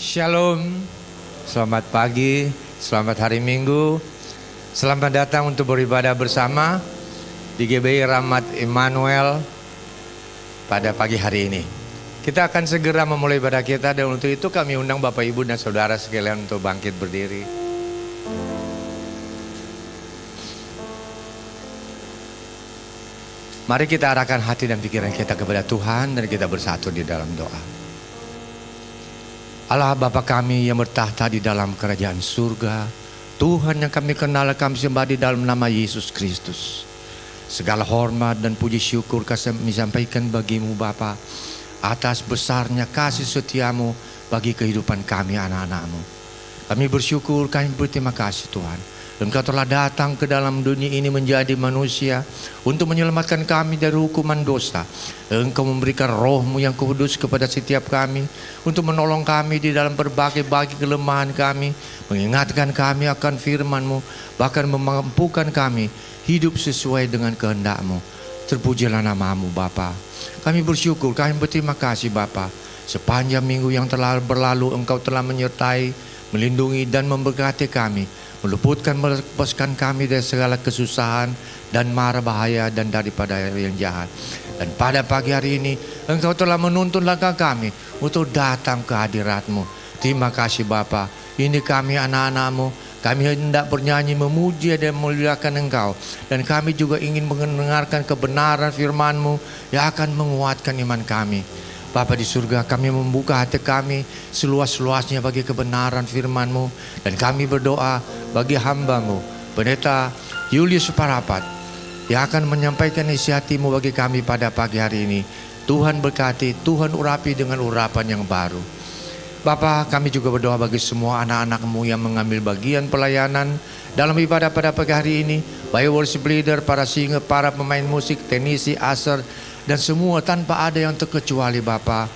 Shalom, selamat pagi, selamat hari Minggu. Selamat datang untuk beribadah bersama di GBI Rahmat Immanuel pada pagi hari ini. Kita akan segera memulai ibadah kita, dan untuk itu kami undang Bapak Ibu dan Saudara sekalian untuk bangkit berdiri. Mari kita arahkan hati dan pikiran kita kepada Tuhan dan kita bersatu di dalam doa. Allah Bapa kami yang bertahta di dalam kerajaan surga, Tuhan yang kami kenal, kami sembah di dalam nama Yesus Kristus. Segala hormat dan puji syukur kami sampaikan bagimu Bapa, atas besarnya kasih setiamu bagi kehidupan kami anak-anakmu. Kami bersyukur, kami berterima kasih Tuhan. Engkau telah datang ke dalam dunia ini menjadi manusia untuk menyelamatkan kami dari hukuman dosa. Engkau memberikan roh-Mu yang kudus kepada setiap kami untuk menolong kami di dalam berbagai kelemahan kami, mengingatkan kami akan firman-Mu, bahkan memampukan kami hidup sesuai dengan kehendak-Mu. Terpujilah nama-Mu Bapa. Kami bersyukur, kami berterima kasih Bapa. Sepanjang minggu yang telah berlalu Engkau telah menyertai, melindungi dan memberkati kami, meluputkan, melepaskan kami dari segala kesusahan dan mara bahaya dan daripada yang jahat. Dan pada pagi hari ini Engkau telah menuntun langkah kami untuk datang ke hadirat-Mu. Terima kasih Bapa. Ini kami anak-anak-Mu. Kami hendak bernyanyi, memuji dan memuliakan Engkau. Dan kami juga ingin mendengarkan kebenaran firman-Mu yang akan menguatkan iman kami. Bapa di surga, kami membuka hati kami seluas-luasnya bagi kebenaran firman-Mu. Dan kami berdoa bagi hamba-Mu, Pendeta Julius Parapat, yang akan menyampaikan isi hati-Mu bagi kami pada pagi hari ini. Tuhan berkati, Tuhan urapi dengan urapan yang baru. Bapa, kami juga berdoa bagi semua anak-anak-Mu yang mengambil bagian pelayanan dalam ibadah pada pagi hari ini, baik worship leader, para singer, para pemain musik, teknisi, usher, dan semua tanpa ada yang terkecuali Bapa.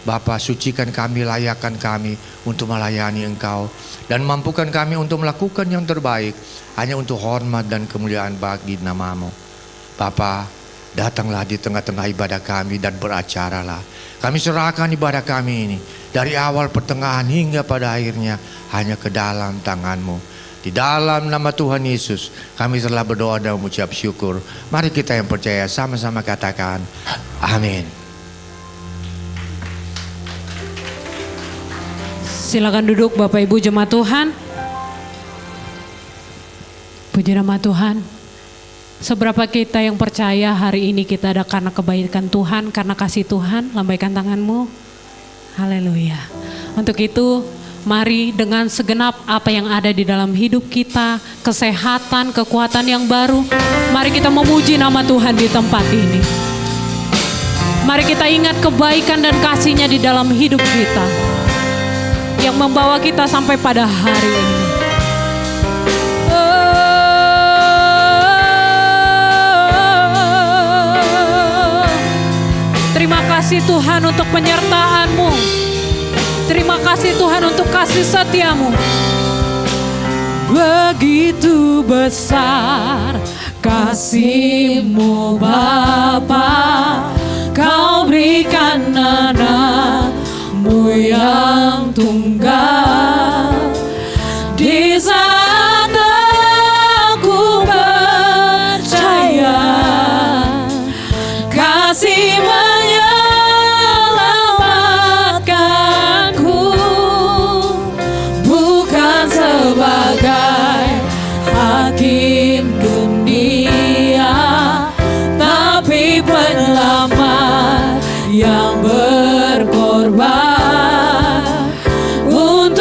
Bapa, sucikan kami, layakkan kami untuk melayani Engkau, dan mampukan kami untuk melakukan yang terbaik hanya untuk hormat dan kemuliaan bagi nama-Mu. Bapa, datanglah di tengah-tengah ibadah kami dan beracaralah. Kami serahkan ibadah kami ini dari awal, pertengahan hingga pada akhirnya hanya ke dalam tangan-Mu. Di dalam nama Tuhan Yesus kami telah berdoa dan mengucap syukur. Mari kita yang percaya sama-sama katakan amin. Silakan duduk Bapak Ibu jemaat Tuhan. Puji nama Tuhan. Seberapa kita yang percaya hari ini kita ada karena kebaikan Tuhan, karena kasih Tuhan? Lambaikan tanganmu. Haleluya. Untuk itu mari dengan segenap apa yang ada di dalam hidup kita, kesehatan, kekuatan yang baru, mari kita memuji nama Tuhan di tempat ini. Mari kita ingat kebaikan dan kasih-Nya di dalam hidup kita, yang membawa kita sampai pada hari ini. Terima kasih Tuhan untuk penyertaan-Mu. Terima kasih Tuhan untuk kasih setia-Mu. Begitu besar kasih-Mu Bapa, Kau berikan anak-Mu yang tunggal. Di saat aku percaya kasih yang berkorban untuk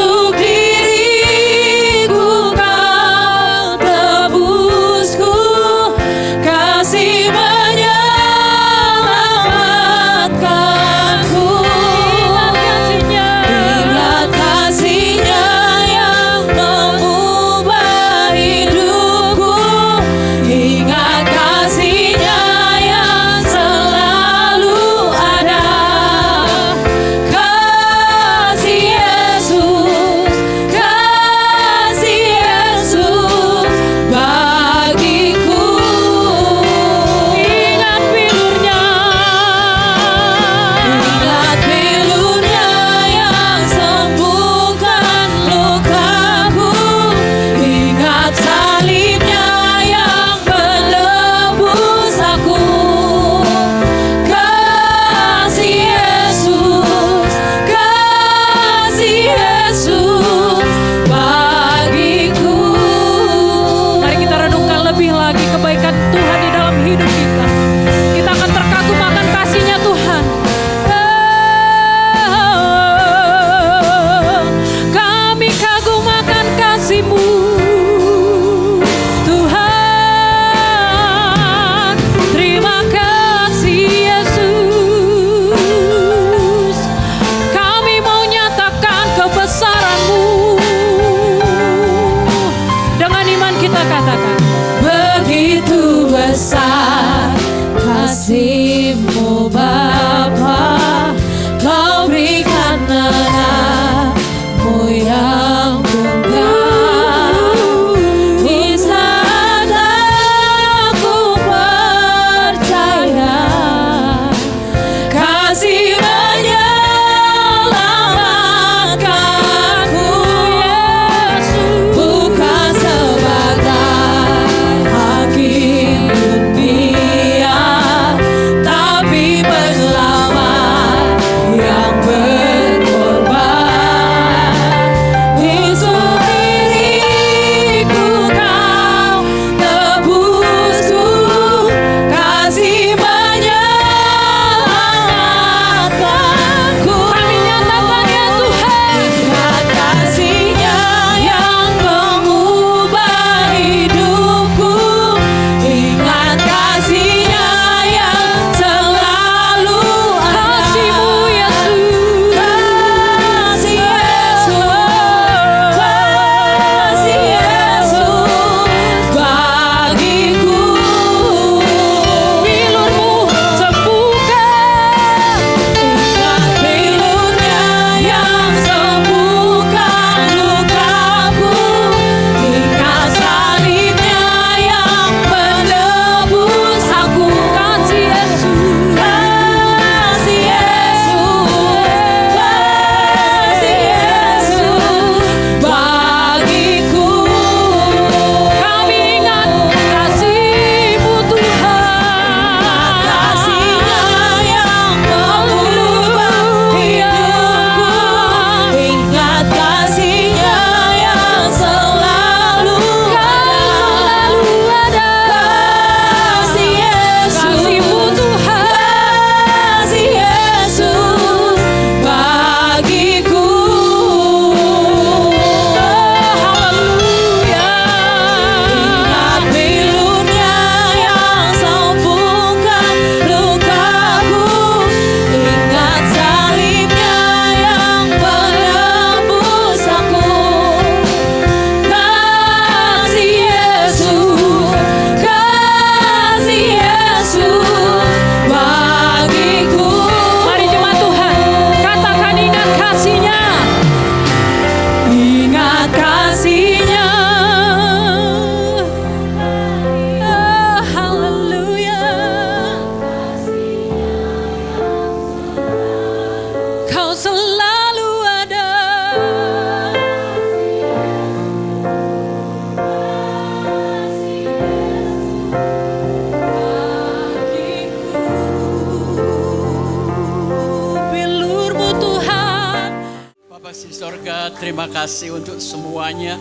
Kasih sorga, terima kasih untuk semuanya.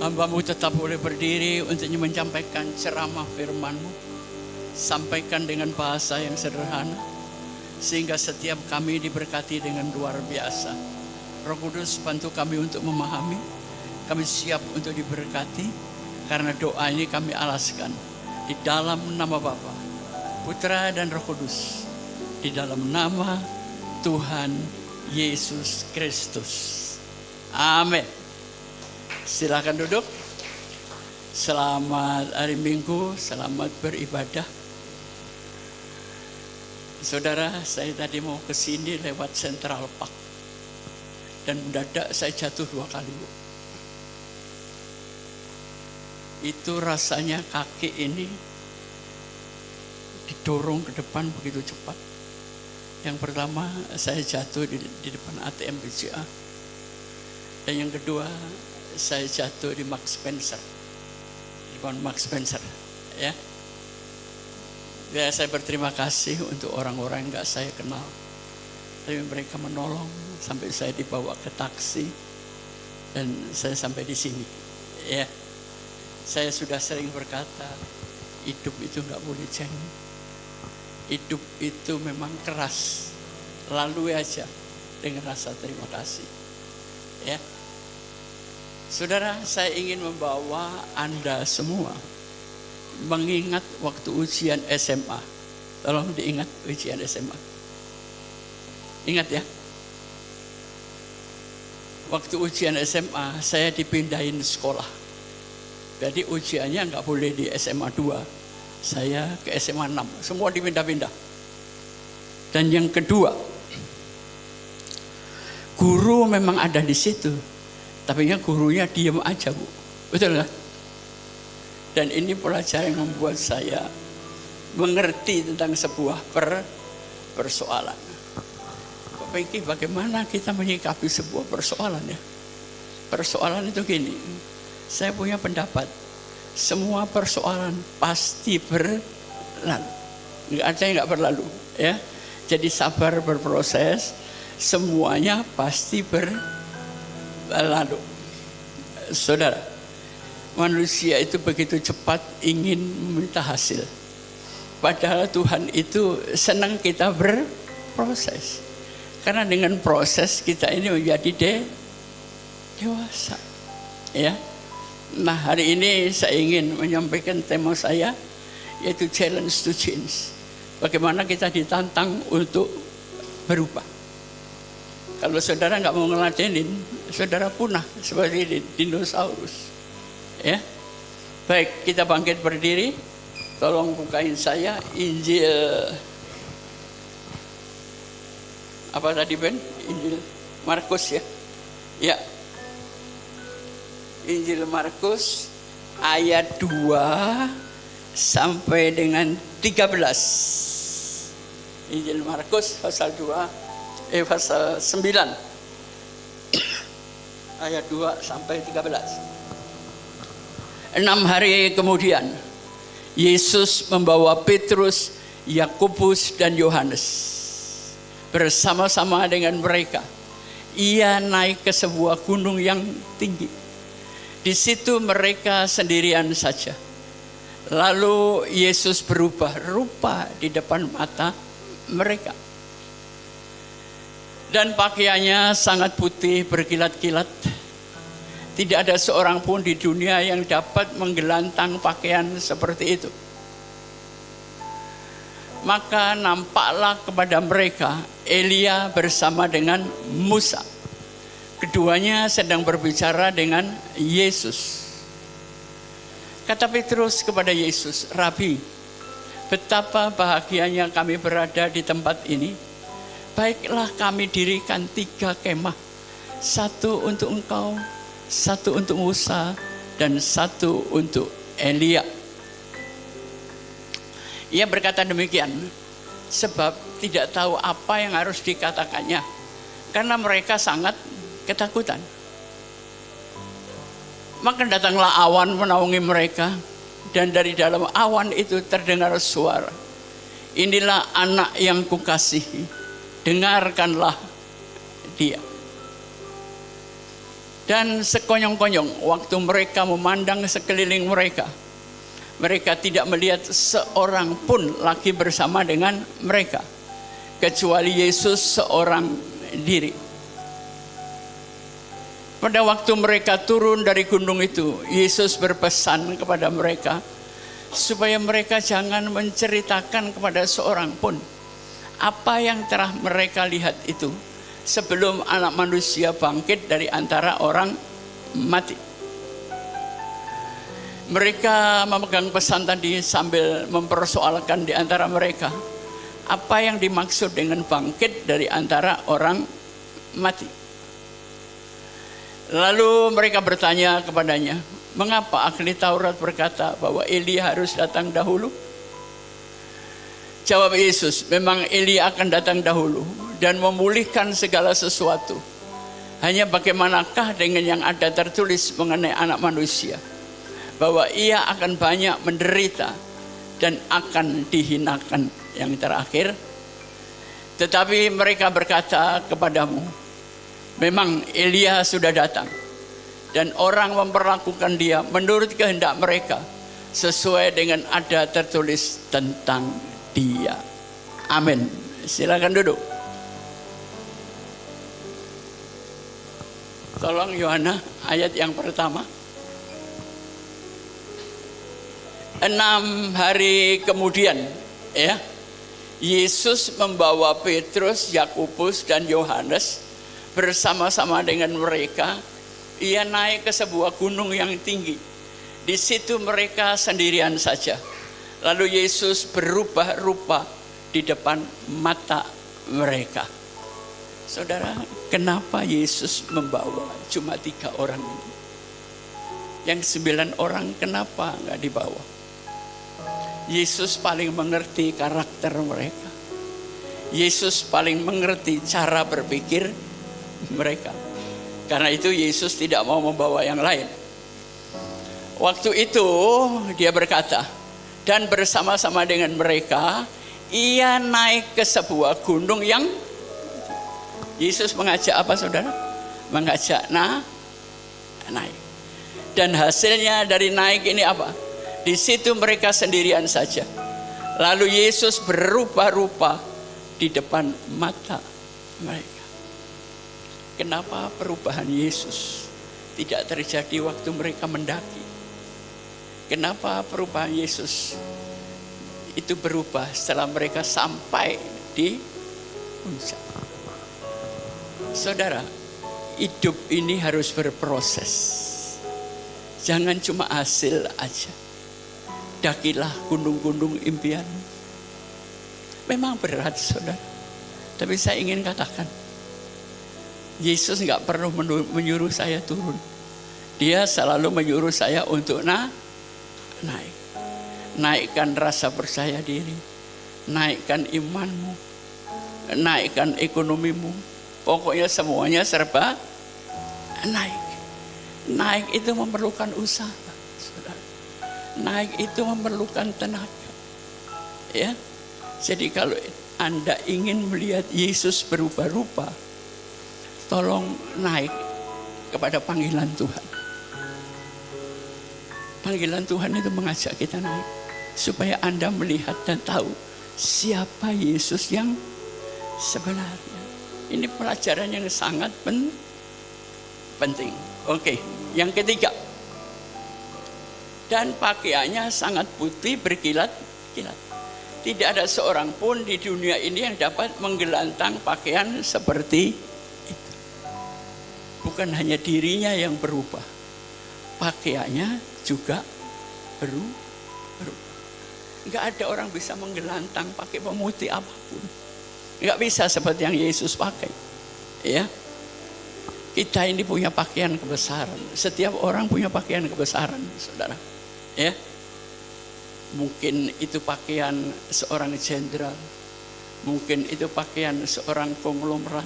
Hamba-Mu tetap boleh berdiri untuk menyampaikan ceramah firman-Mu. Sampaikan dengan bahasa yang sederhana, sehingga setiap kami diberkati dengan luar biasa. Roh Kudus bantu kami untuk memahami. Kami siap untuk diberkati, karena doa ini kami alaskan di dalam nama Bapa, Putra dan Roh Kudus, di dalam nama Tuhan Yesus Kristus. Amin. Silakan duduk. Selamat hari Minggu, selamat beribadah. Saudara, saya tadi mau ke sini lewat Central Park, dan mendadak saya jatuh 2 kali. Itu rasanya kaki ini didorong ke depan begitu cepat. Yang pertama, saya jatuh di depan ATM BCA. Dan yang kedua, saya jatuh di Max Spencer. Di depan Max Spencer. Ya. Ya, saya berterima kasih untuk orang-orang yang gak saya kenal. Tapi mereka menolong sampai saya dibawa ke taksi. Dan saya sampai di sini. Ya. Saya sudah sering berkata, hidup itu gak boleh cengeng. Hidup itu memang keras. Lalui aja dengan rasa terima kasih. Ya. Saudara, saya ingin membawa Anda semua mengingat waktu ujian SMA. Tolong diingat ujian SMA. Ingat ya. Waktu ujian SMA, saya dipindahin sekolah. Jadi ujiannya nggak boleh di SMA 2. Saya ke SMA 6, semua dipindah-pindah. Dan yang kedua, guru memang ada di situ, tapi gurunya diam aja, Bu. Betul nggak? Dan ini pelajaran yang membuat saya mengerti tentang sebuah persoalan. Pak Pengki, bagaimana kita menyikapi sebuah persoalan ya? Persoalan itu gini, saya punya pendapat. Semua persoalan pasti berlalu. Nggak ada yang nggak berlalu, ya. Jadi sabar berproses, semuanya pasti berlalu. Saudara, manusia itu begitu cepat ingin meminta hasil. Padahal Tuhan itu senang kita berproses. Karena dengan proses kita ini menjadi dewasa, ya. Nah, hari ini saya ingin menyampaikan tema saya, yaitu challenge to change. Bagaimana kita ditantang untuk berubah. Kalau saudara nggak mau ngeladenin, saudara punah seperti dinosaurus. Ya, baik, kita bangkit berdiri. Tolong bukain saya Injil apa tadi Ben? Injil Markus ya. Ya. Injil Markus ayat 2 sampai dengan 13. Injil Markus pasal 2 pasal 9 ayat 2 sampai 13. 6 hari kemudian Yesus membawa Petrus, Yakobus dan Yohanes bersama-sama dengan mereka. Ia naik ke sebuah gunung yang tinggi. Di situ mereka sendirian saja. Lalu Yesus berubah rupa di depan mata mereka. Dan pakaiannya sangat putih berkilat-kilat. Tidak ada seorang pun di dunia yang dapat menggelantang pakaian seperti itu. Maka nampaklah kepada mereka Elia bersama dengan Musa. Keduanya sedang berbicara dengan Yesus. Kata Petrus kepada Yesus, "Rabi, betapa bahagianya kami berada di tempat ini. Baiklah kami dirikan 3 kemah. 1 untuk engkau, 1 untuk Musa, dan 1 untuk Elia." Ia berkata demikian sebab tidak tahu apa yang harus dikatakannya, karena mereka sangat ketakutan. Maka datanglah awan menaungi mereka, dan dari dalam awan itu terdengar suara, "Inilah anak yang kukasihi, dengarkanlah dia." Dan sekonyong-konyong waktu mereka memandang sekeliling mereka, mereka tidak melihat seorang pun lagi bersama dengan mereka, kecuali Yesus seorang diri. Pada waktu mereka turun dari gunung itu, Yesus berpesan kepada mereka supaya mereka jangan menceritakan kepada seorang pun apa yang telah mereka lihat itu sebelum Anak Manusia bangkit dari antara orang mati. Mereka memegang pesan tadi sambil mempersoalkan di antara mereka apa yang dimaksud dengan bangkit dari antara orang mati. Lalu mereka bertanya kepadanya, mengapa ahli Taurat berkata bahwa Elia harus datang dahulu? Jawab Yesus, memang Elia akan datang dahulu dan memulihkan segala sesuatu. Hanya bagaimanakah dengan yang ada tertulis mengenai Anak Manusia, bahwa ia akan banyak menderita dan akan dihinakan. Yang terakhir, tetapi mereka berkata kepadamu, memang Elia sudah datang dan orang memperlakukan dia menurut kehendak mereka sesuai dengan ada tertulis tentang dia. Amin. Silakan duduk. Tolong Yohana ayat yang pertama. 6 hari kemudian, ya, Yesus membawa Petrus, Yakobus dan Yohanes bersama-sama dengan mereka. Ia naik ke sebuah gunung yang tinggi. Di situ mereka sendirian saja. Lalu Yesus berubah rupa di depan mata mereka. Saudara, kenapa Yesus membawa cuma 3 orang ini? Yang 9 orang kenapa nggak dibawa? Yesus paling mengerti karakter mereka. Yesus paling mengerti cara berpikir mereka. Karena itu Yesus tidak mau membawa yang lain. Waktu itu dia berkata, dan bersama-sama dengan mereka, ia naik ke sebuah gunung yang Yesus mengajak apa saudara? Mengajak naik. Dan hasilnya dari naik ini apa? Di situ mereka sendirian saja. Lalu Yesus berubah rupa di depan mata mereka. Kenapa perubahan Yesus tidak terjadi waktu mereka mendaki? Kenapa perubahan Yesus itu berubah setelah mereka sampai di puncak? Saudara, hidup ini harus berproses. Jangan cuma hasil aja. Dakilah gunung-gunung impianmu. Memang berat saudara. Tapi saya ingin katakan, Yesus nggak perlu menyuruh saya turun. Dia selalu menyuruh saya untuk naik. Naikkan rasa percaya diri. Naikkan imanmu. Naikkan ekonomimu. Pokoknya semuanya serba naik. Naik itu memerlukan usaha, saudara. Naik itu memerlukan tenaga. Ya. Jadi kalau Anda ingin melihat Yesus berubah rupa, tolong naik kepada panggilan Tuhan. Panggilan Tuhan itu mengajak kita naik supaya Anda melihat dan tahu siapa Yesus yang sebenarnya. Ini pelajaran yang sangat penting. Oke, yang ketiga. Dan pakaiannya sangat putih berkilat-kilat. Tidak ada seorang pun di dunia ini yang dapat menggelantang pakaian seperti itu. Bukan hanya dirinya yang berubah, pakaiannya juga berubah. Enggak ada orang bisa menggelantang pakai pemutih apapun. Enggak bisa seperti yang Yesus pakai. Ya. Kita ini punya pakaian kebesaran. Setiap orang punya pakaian kebesaran, saudara. Ya. Mungkin itu pakaian seorang jenderal. Mungkin itu pakaian seorang konglomerat.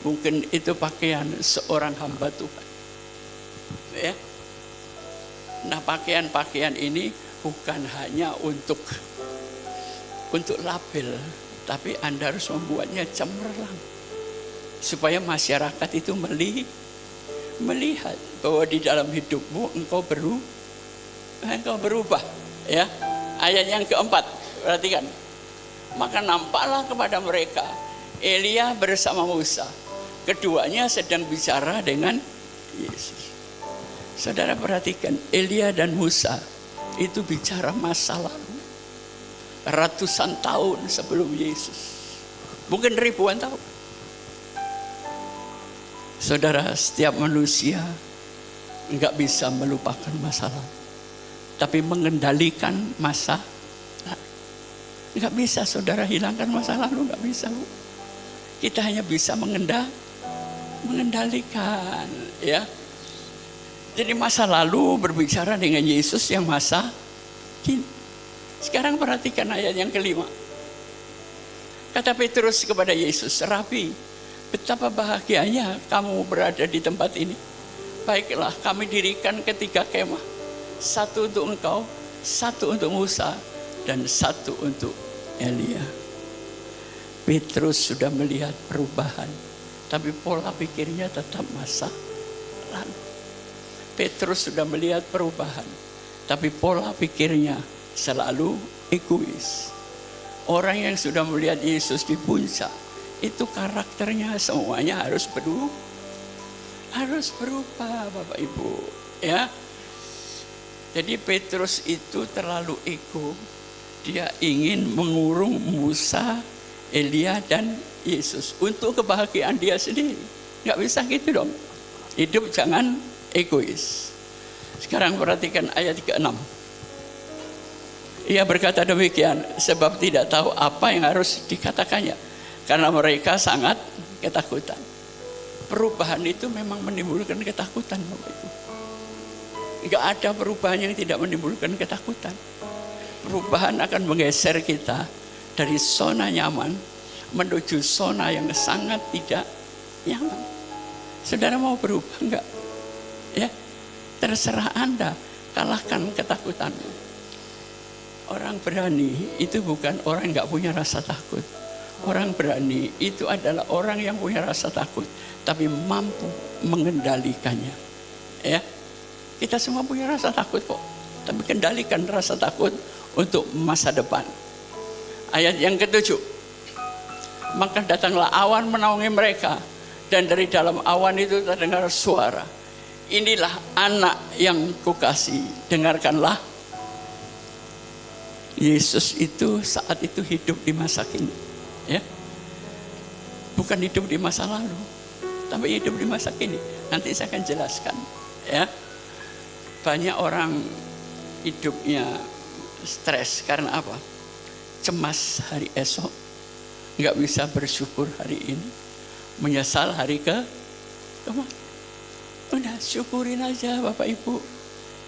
Mungkin itu pakaian seorang hamba Tuhan. Ya. Nah, pakaian-pakaian ini bukan hanya untuk label, tapi Anda harus membuatnya cemerlang supaya masyarakat itu melihat bahwa di dalam hidupmu engkau berubah. Ya, ayat yang keempat, perhatikan. Maka nampaklah kepada mereka Elia bersama Musa. Keduanya sedang bicara dengan Yesus. Saudara perhatikan, Elia dan Musa itu bicara masa lalu. Ratusan tahun sebelum Yesus. Mungkin ribuan tahun. Saudara, setiap manusia enggak bisa melupakan masa lalu. Tapi mengendalikan masa lalu. Enggak bisa saudara hilangkan masa lalu, enggak bisa. Kita hanya bisa mengendalikan, ya. Jadi masa lalu berbicara dengan Yesus yang masa kini. Sekarang perhatikan ayat yang kelima. Kata Petrus kepada Yesus, Rabi, betapa bahagianya kamu berada di tempat ini. Baiklah, kami dirikan 3 kemah. 1 untuk engkau, 1 untuk Musa, dan 1 untuk Elia. Petrus sudah melihat perubahan, tapi pola pikirnya tetap masa lalu. Petrus sudah melihat perubahan, tapi pola pikirnya selalu egois. Orang yang sudah melihat Yesus di puncak, itu karakternya semuanya harus berubah, Bapak Ibu. Ya, jadi Petrus itu terlalu ego. Dia ingin mengurung Musa, Elia, dan Yesus untuk kebahagiaan dia sendiri. Nggak bisa gitu dong. Hidup jangan egois. Sekarang perhatikan ayat ke-6. Ia berkata demikian sebab tidak tahu apa yang harus dikatakannya, karena mereka sangat ketakutan. Perubahan itu memang menimbulkan ketakutan, Bapak Ibu. Enggak ada perubahan yang tidak menimbulkan ketakutan. Perubahan akan menggeser kita dari zona nyaman menuju zona yang sangat tidak nyaman. Saudara mau berubah enggak? Ya, terserah Anda, kalahkan ketakutanmu. Orang berani itu bukan orang yang enggak punya rasa takut. Orang berani itu adalah orang yang punya rasa takut, tapi mampu mengendalikannya. Ya, kita semua punya rasa takut kok, tapi kendalikan rasa takut untuk masa depan. Ayat yang ke-7. Maka datanglah awan menaungi mereka, dan dari dalam awan itu terdengar suara. Inilah anak yang kukasihi, dengarkanlah. Yesus itu saat itu hidup di masa kini, ya, bukan hidup di masa lalu, tapi hidup di masa kini. Nanti saya akan jelaskan, ya. Banyak orang hidupnya stres karena apa? Cemas hari esok, nggak bisa bersyukur hari ini, menyesal hari kemarin. Udah syukurin aja Bapak Ibu,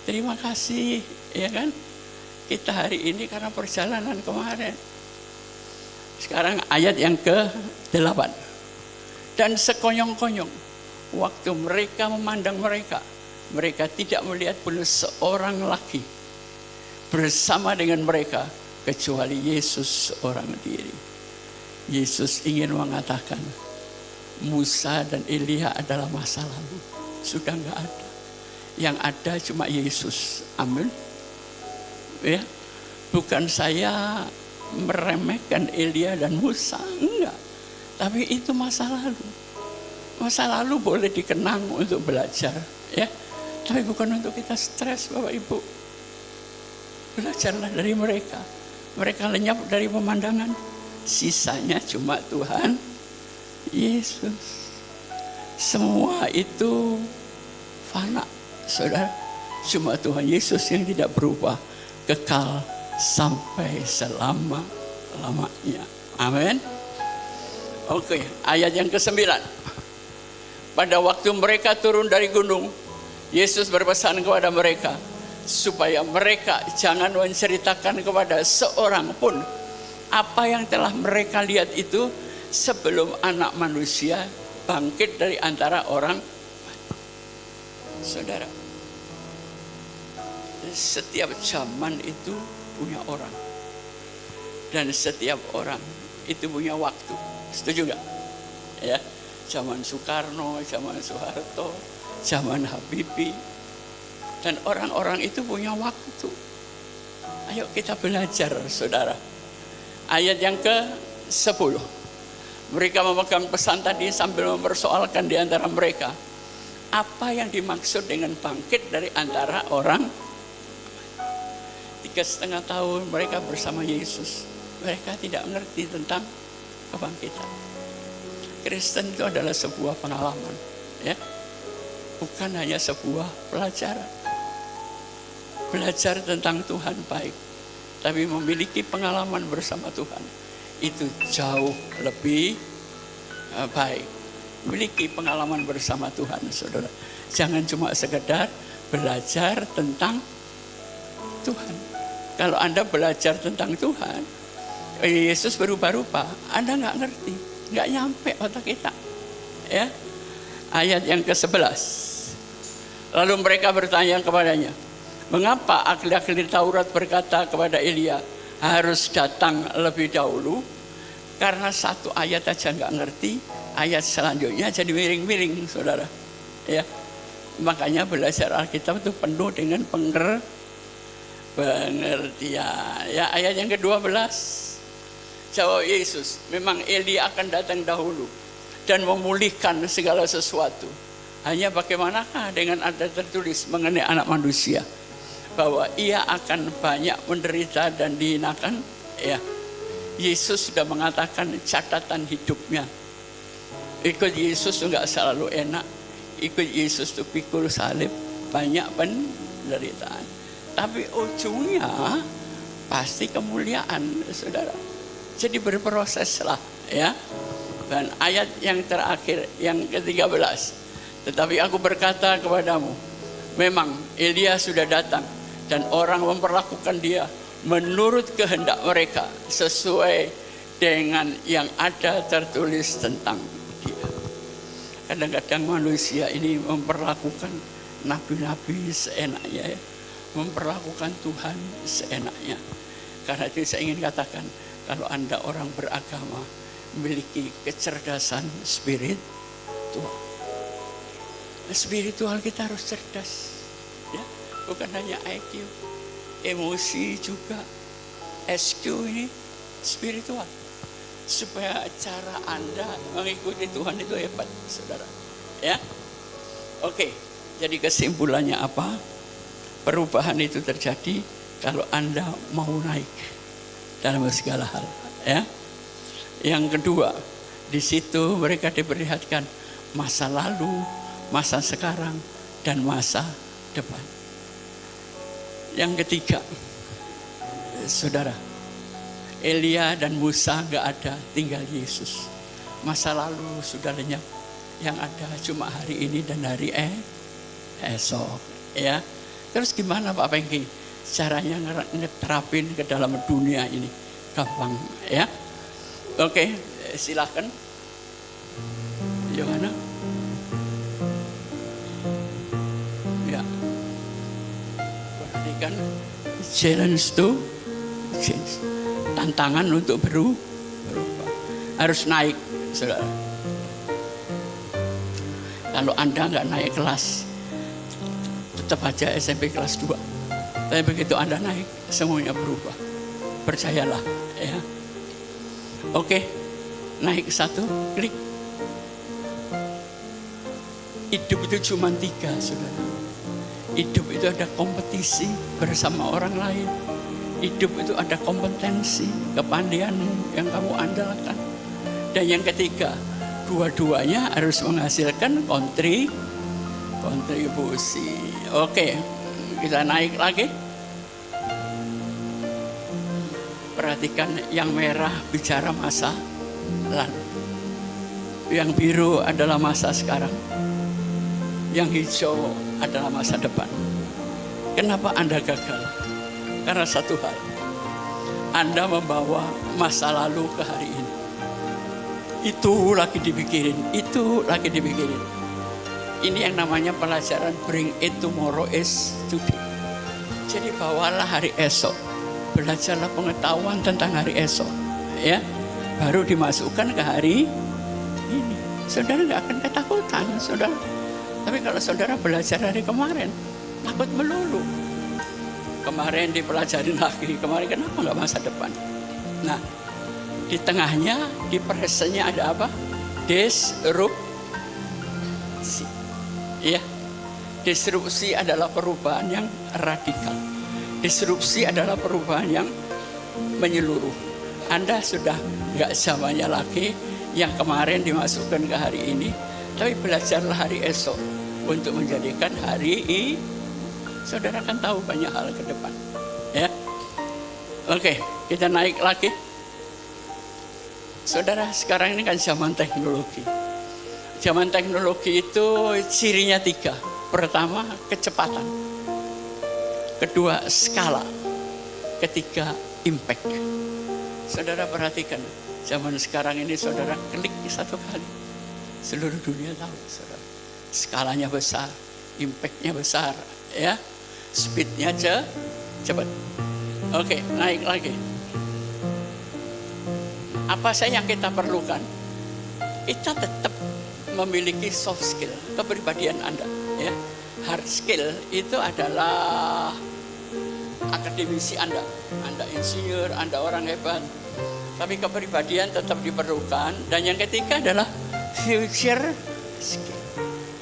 terima kasih, ya kan? Kita hari ini karena perjalanan kemarin. Sekarang ayat yang ke-8. Dan sekonyong-konyong waktu mereka memandang mereka, mereka tidak melihat pun seorang lagi bersama dengan mereka kecuali Yesus seorang diri. Yesus ingin mengatakan Musa dan Elia adalah masa lalu, sudah enggak ada. Yang ada cuma Yesus. Amin. Ya, bukan saya meremehkan Elia dan Musa, enggak. Tapi itu masa lalu. Masa lalu boleh dikenang untuk belajar, ya. Tapi bukan untuk kita stres, Bapak Ibu. Belajarlah dari mereka. Mereka lenyap dari pemandangan. Sisanya cuma Tuhan Yesus. Semua itu fana, saudara. Cuma Tuhan Yesus yang tidak berubah, kekal sampai selama-lamanya. Amin. Oke, ayat yang ke-9. Pada waktu mereka turun dari gunung, Yesus berpesan kepada mereka supaya mereka jangan menceritakan kepada seorang pun apa yang telah mereka lihat itu sebelum Anak Manusia bangkit dari antara orang. Saudara, setiap zaman itu punya orang, dan setiap orang itu punya waktu. Setuju gak? Ya, zaman Soekarno, zaman Soeharto, zaman Habibie. Dan orang-orang itu punya waktu. Ayo kita belajar, saudara. Ayat yang ke-10. Mereka memegang pesan tadi sambil mempersoalkan di antara mereka, apa yang dimaksud dengan bangkit dari antara orang. 3,5 tahun mereka bersama Yesus. Mereka tidak mengerti tentang kebangkitan. Kristen itu adalah sebuah pengalaman, ya, bukan hanya sebuah pelajaran. Belajar tentang Tuhan baik, tapi memiliki pengalaman bersama Tuhan itu jauh lebih baik. Memiliki pengalaman bersama Tuhan, saudara. Jangan cuma sekedar belajar tentang Tuhan. Kalau Anda belajar tentang Tuhan, Yesus berubah-ubah, Anda nggak ngerti, nggak nyampe otak kita. Ya, ayat yang ke-11. Lalu mereka bertanya kepadanya, mengapa ahli-ahli Taurat berkata kepada Elia harus datang lebih dahulu? Karena satu ayat aja nggak ngerti, ayat selanjutnya jadi miring-miring, saudara. Ya, makanya belajar Alkitab itu penuh dengan pengertian. Ya, ayat yang ke-12. Jawab Yesus, memang Elia akan datang dahulu dan memulihkan segala sesuatu. Hanya bagaimanakah dengan ada tertulis mengenai anak manusia, bahwa ia akan banyak menderita dan dihinakan. Ya, Yesus sudah mengatakan catatan hidupnya. Ikut Yesus itu nggak selalu enak. Ikut Yesus itu pikul salib, banyak penderitaan. Tapi ujungnya pasti kemuliaan, saudara. Jadi berproseslah, ya. Dan ayat yang terakhir, yang ke-13. Tetapi aku berkata kepadamu, memang Elia sudah datang dan orang memperlakukan dia menurut kehendak mereka sesuai dengan yang ada tertulis tentang dia. Kadang-kadang manusia ini memperlakukan nabi-nabi seenaknya, ya. Memperlakukan Tuhan seenaknya. Karena itu saya ingin katakan, kalau Anda orang beragama memiliki kecerdasan spiritual. Spiritual kita harus cerdas, ya, bukan hanya IQ, emosi juga. SQ ini spiritual, supaya cara Anda mengikuti Tuhan itu hebat, saudara. Ya, oke. Jadi kesimpulannya apa? Perubahan itu terjadi kalau Anda mau naik dalam segala hal. Ya. Yang kedua, di situ mereka diperlihatkan masa lalu, masa sekarang, dan masa depan. Yang ketiga, saudara, Elia dan Musa nggak ada, tinggal Yesus. Masa lalu sudah lenyap, yang ada cuma hari ini dan hari esok. Ya, terus gimana Pak Pengki? Caranya ngeterapin ke dalam dunia ini gampang, ya. Oke, silakan. Yohana. Ya. Perhatikan, challenge to change. Tantangan untuk berubah. Harus naik, saudara. Kalau Anda nggak naik kelas, tetap aja SMP kelas 2. Tapi begitu Anda naik, semuanya berubah. Percayalah, ya. Oke, naik 1, klik. Hidup itu cuma 3, saudara. Hidup itu ada kompetisi bersama orang lain. Hidup itu ada kompetensi, kepandaian yang kamu andalkan. Dan yang ketiga, dua-duanya harus menghasilkan kontribusi. Oke, kita naik lagi. Perhatikan, yang merah bicara masa lalu. Yang biru adalah masa sekarang. Yang hijau adalah masa depan. Kenapa Anda gagal? Karena satu hal, Anda membawa masa lalu ke hari ini. Itu lagi dipikirin, itu lagi dipikirin. Ini yang namanya pelajaran bring it tomorrow is today. Jadi bawalah hari esok. Belajarlah pengetahuan tentang hari esok, ya, baru dimasukkan ke hari ini. saudara nggak akan ketakutan, saudara. Tapi kalau saudara belajar dari kemarin, takut melulu. Kemarin dipelajarin lagi, kemarin kenapa nggak masa depan? Nah, di tengahnya, di presentnya ada apa? Disrupsi. Iya, disrupsi adalah perubahan yang radikal. Disrupsi adalah perubahan yang menyeluruh. Anda sudah nggak zamannya lagi yang kemarin dimasukkan ke hari ini, tapi belajarlah hari esok untuk menjadikan hari ini. Saudara kan tahu banyak hal ke depan, ya. Oke, kita naik lagi. Saudara, sekarang ini kan zaman teknologi. Zaman teknologi itu cirinya 3. Pertama, kecepatan. Kedua, skala. Ketiga, impact. Saudara perhatikan, zaman sekarang ini saudara klik satu kali, seluruh dunia tahu, saudara. Skalanya besar, impactnya besar, ya. Speednya cepat. Oke, naik lagi. Apa saja yang kita perlukan? Kita tetap memiliki soft skill, kepribadian Anda, ya. Hard skill itu adalah akademisi Anda insinyur, Anda orang hebat. Tapi kepribadian tetap diperlukan. Dan yang ketiga adalah future skill,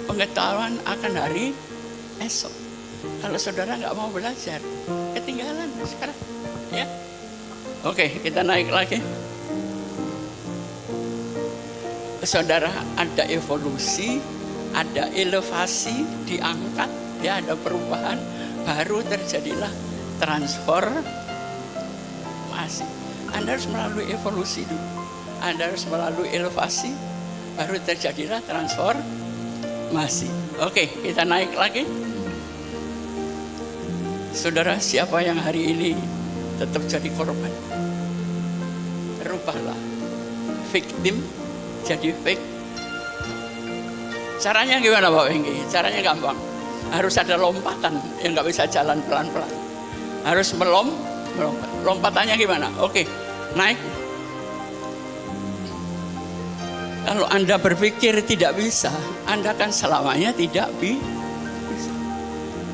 pengetahuan akan hari esok. Kalau saudara nggak mau belajar, ketinggalan sekarang, ya. Oke, kita naik lagi. Saudara, ada evolusi, ada elevasi, diangkat, ya, ada perubahan, baru terjadilah transformasi. Anda harus melalui evolusi dulu, Anda harus melalui elevasi, baru terjadilah transformasi. Oke, kita naik lagi. Saudara, siapa yang hari ini tetap jadi korban? Rubahlah victim jadi fake. Caranya gimana Pak Wengki? Caranya gampang. Harus ada lompatan yang nggak bisa jalan pelan-pelan. Harus melompat. Lompatannya gimana? Oke, naik. Kalau Anda berpikir tidak bisa, Anda kan selamanya tidak bisa.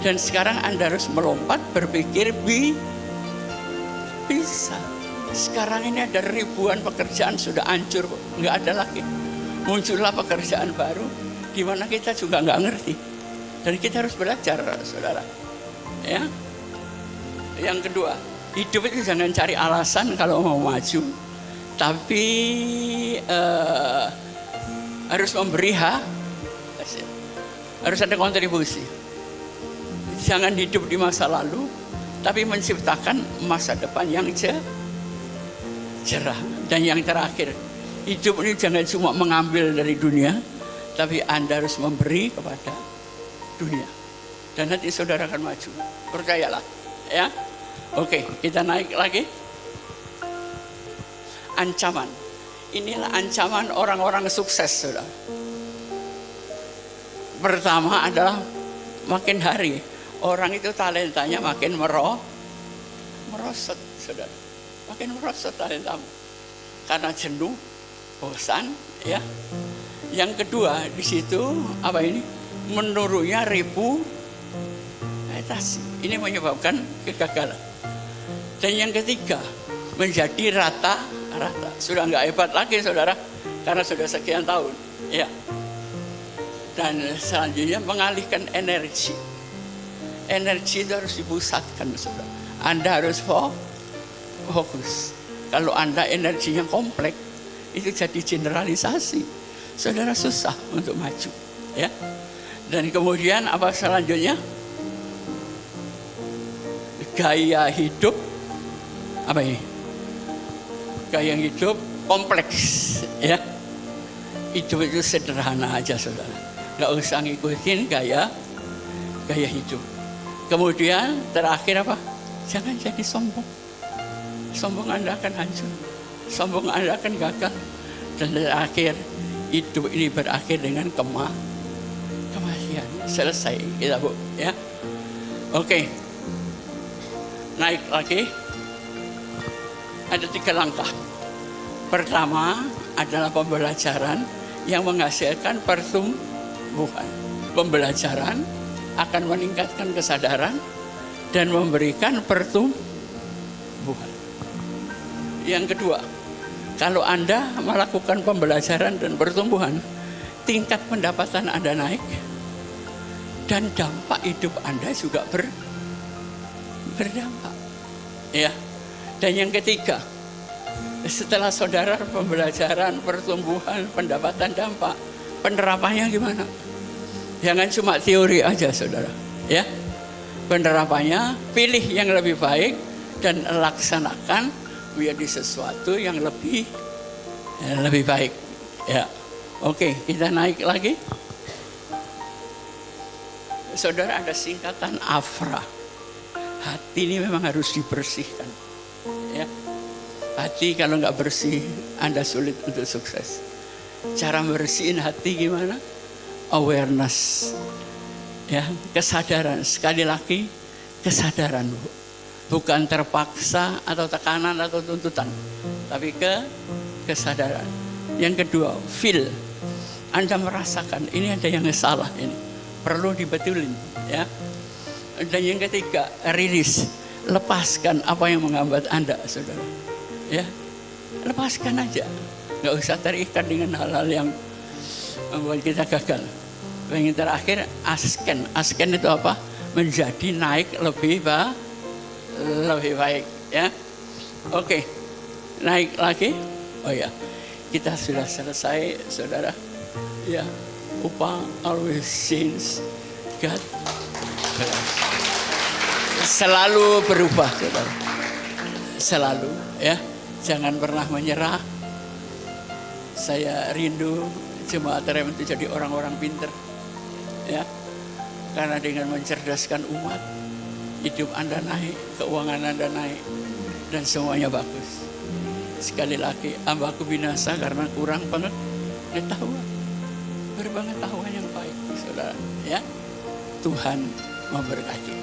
Dan sekarang Anda harus melompat, berpikir bisa. Sekarang ini ada ribuan pekerjaan sudah hancur, nggak ada lagi. Muncullah pekerjaan baru, di mana kita juga nggak ngerti. Dan kita harus belajar, saudara. Ya. Yang kedua, hidup itu jangan cari alasan kalau mau maju, tapi harus memberi hasil. Harus ada kontribusi. Jangan hidup di masa lalu, tapi menciptakan masa depan yang cerah. Dan yang terakhir, hidup ini jangan cuma mengambil dari dunia, tapi Anda harus memberi kepada dunia. Dan nanti saudara akan maju. Percayalah, ya. Oke, kita naik lagi. Ancaman. Inilah ancaman orang-orang sukses, saudara. Pertama adalah makin hari orang itu talentanya makin merosot, saudara. Makin merosot talentamu karena jenuh, bosan, ya. Yang kedua di situ apa ini? Menurunnya reputasi. Ini menyebabkan kegagalan. Dan yang ketiga menjadi rata-rata. Sudah nggak hebat lagi, saudara, karena sudah sekian tahun, ya. Dan selanjutnya mengalihkan energi. Energi itu harus dipusatkan, saudara. Anda harus fokus. Kalau Anda energinya kompleks, itu jadi generalisasi. Saudara susah untuk maju, ya. Dan kemudian apa selanjutnya? Gaya hidup apa ini? Gaya hidup kompleks, ya. Hidup itu sederhana aja, saudara. Nggak usah ngikutin gaya hidup. Kemudian terakhir apa? Jangan jadi sombong. Sombong Anda akan hancur. Sombong Anda akan gagal. Dan terakhir, hidup ini berakhir dengan kematian. Selesai kita, Bu, ya. Oke. Naik lagi. Ada 3 langkah. Pertama adalah pembelajaran. yang menghasilkan pertumbuhan. Pembelajaran akan meningkatkan kesadaran dan memberikan pertumbuhan. Yang kedua, kalau Anda melakukan pembelajaran dan pertumbuhan, tingkat pendapatan Anda naik dan dampak hidup Anda juga berdampak. Ya. Dan yang ketiga, setelah saudara pembelajaran, pertumbuhan, pendapatan, dampak, penerapannya gimana? Jangan cuma teori aja, saudara. Ya, penerapannya pilih yang lebih baik dan laksanakan menjadi sesuatu yang lebih baik. Ya, oke, kita naik lagi. Saudara, ada singkatan AFRA. Hati ini memang harus dibersihkan. Ya, hati kalau nggak bersih, Anda sulit untuk sukses. Cara bersihin hati gimana? Awareness, ya, kesadaran. Sekali lagi, kesadaran, bukan terpaksa atau tekanan atau tuntutan, tapi kesadaran. Yang kedua, feel. Anda merasakan ini ada yang salah, ini perlu dibetulin, ya. Dan yang ketiga, release. Lepaskan apa yang menghambat Anda, saudara. Ya, lepaskan aja. Nggak usah terikat dengan hal-hal yang membuat kita gagal. Yang terakhir, asken. Asken itu apa? Menjadi naik lebih baik, ya. Oke, naik lagi. Oh ya, kita sudah selesai, saudara. Ya, upah always change. God selalu berubah, saudara. Selalu, ya. Jangan pernah menyerah. Saya rindu jemaat rem itu jadi orang-orang pinter. Ya, karena dengan mencerdaskan umat, hidup Anda naik, keuangan Anda naik, dan semuanya bagus. Sekali lagi, hambaku binasa karena kurang pengetahuan. Berpengetahuan yang baik, saudara. Ya, Tuhan memberkati.